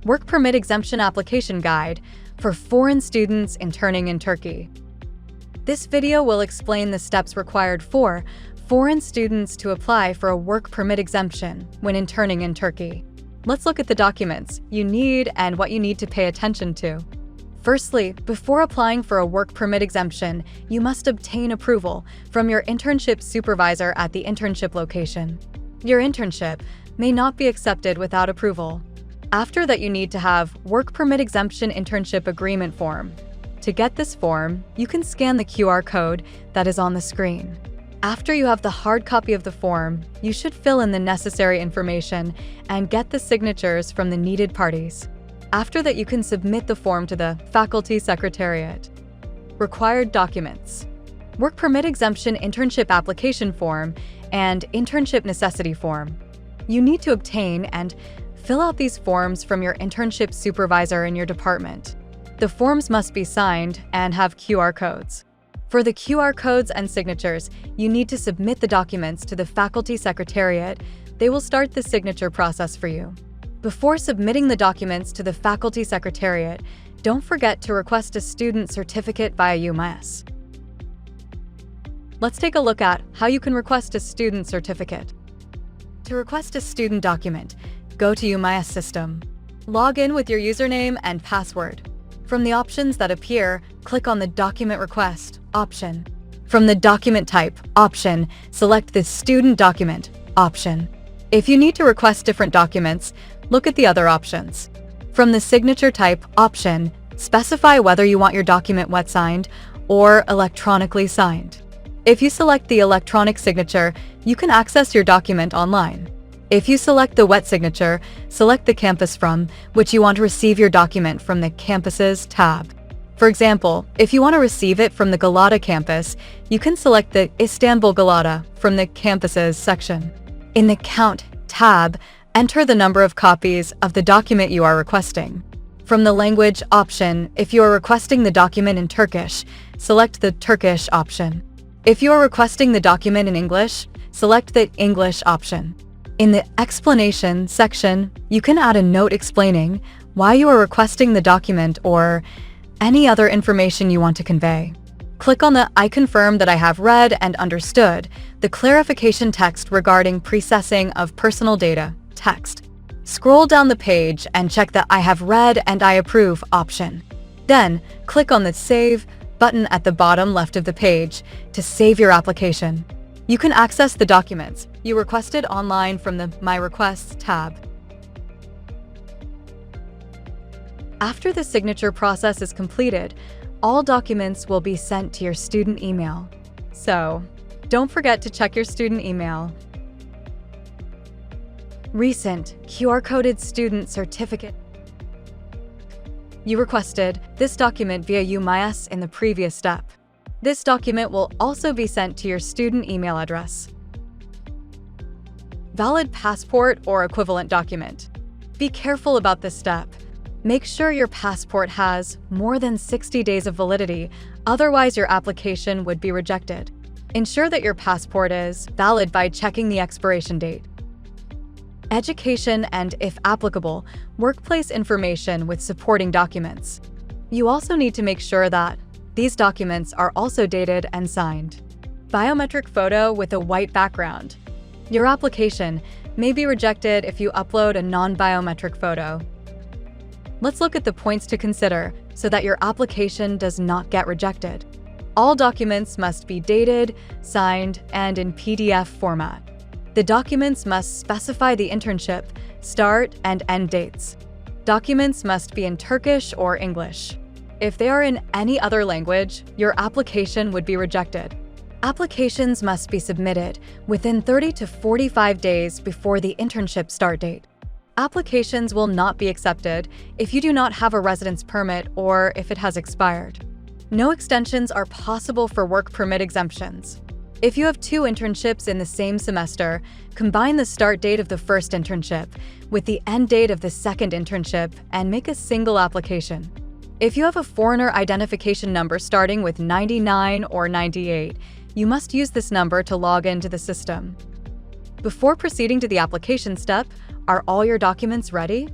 Work Permit Exemption Application Guide for Foreign Students Interning in Turkey. This video will explain the steps required for foreign students to apply for a work permit exemption when interning in Turkey. Let's look at the documents you need and what you need to pay attention to. Firstly, before applying for a work permit exemption, you must obtain approval from your internship supervisor at the internship location. Your internship may not be accepted without approval. After that, you need to have Work Permit Exemption Internship Agreement Form. To get this form, you can scan the QR code that is on the screen. After you have the hard copy of the form, you should fill in the necessary information and get the signatures from the needed parties. After that, you can submit the form to the Faculty Secretariat. Required documents: Work Permit Exemption Internship Application Form and Internship Necessity Form. You need to obtain and fill out these forms from your internship supervisor in your department. The forms must be signed and have QR codes. For the QR codes and signatures, you need to submit the documents to the Faculty Secretariat. They will start the signature process for you. Before submitting the documents to the Faculty Secretariat, don't forget to request a student certificate via UMIS. Let's take a look at how you can request a student certificate. To request a student document, go to UMIS system. Log in with your username and password. From the options that appear, click on the Document Request option. From the Document Type option, select the Student Document option. If you need to request different documents, look at the other options. From the Signature Type option, specify whether you want your document wet signed or electronically signed. If you select the electronic signature, you can access your document online. If you select the wet signature, select the campus from which you want to receive your document from the Campuses tab. For example, if you want to receive it from the Galata campus, you can select the Istanbul Galata from the Campuses section. In the Count tab, enter the number of copies of the document you are requesting. From the Language option, if you are requesting the document in Turkish, select the Turkish option. If you are requesting the document in English, select the English option. In the Explanation section, you can add a note explaining why you are requesting the document or any other information you want to convey. Click on the I confirm that I have read and understood the clarification text regarding processing of personal data text. Scroll down the page and check the I have read and I approve option. Then, click on the Save button at the bottom left of the page to save your application. You can access the documents you requested online from the My Requests tab. After the signature process is completed, all documents will be sent to your student email. So, don't forget to check your student email. Recent QR-coded student certificate. You requested this document via UMIS in the previous step. This document will also be sent to your student email address. Valid passport or equivalent document. Be careful about this step. Make sure your passport has more than 60 days of validity, otherwise your application would be rejected. Ensure that your passport is valid by checking the expiration date. Education and, if applicable, workplace information with supporting documents. You also need to make sure that these documents are also dated and signed. Biometric photo with a white background. Your application may be rejected if you upload a non-biometric photo. Let's look at the points to consider so that your application does not get rejected. All documents must be dated, signed, and in PDF format. The documents must specify the internship, start and end dates. Documents must be in Turkish or English. If they are in any other language, your application would be rejected. Applications must be submitted within 30 to 45 days before the internship start date. Applications will not be accepted if you do not have a residence permit or if it has expired. No extensions are possible for work permit exemptions. If you have 2 internships in the same semester, combine the start date of the first internship with the end date of the second internship and make a single application. If you have a foreigner identification number starting with 99 or 98, you must use this number to log into the system. Before proceeding to the application step, are all your documents ready?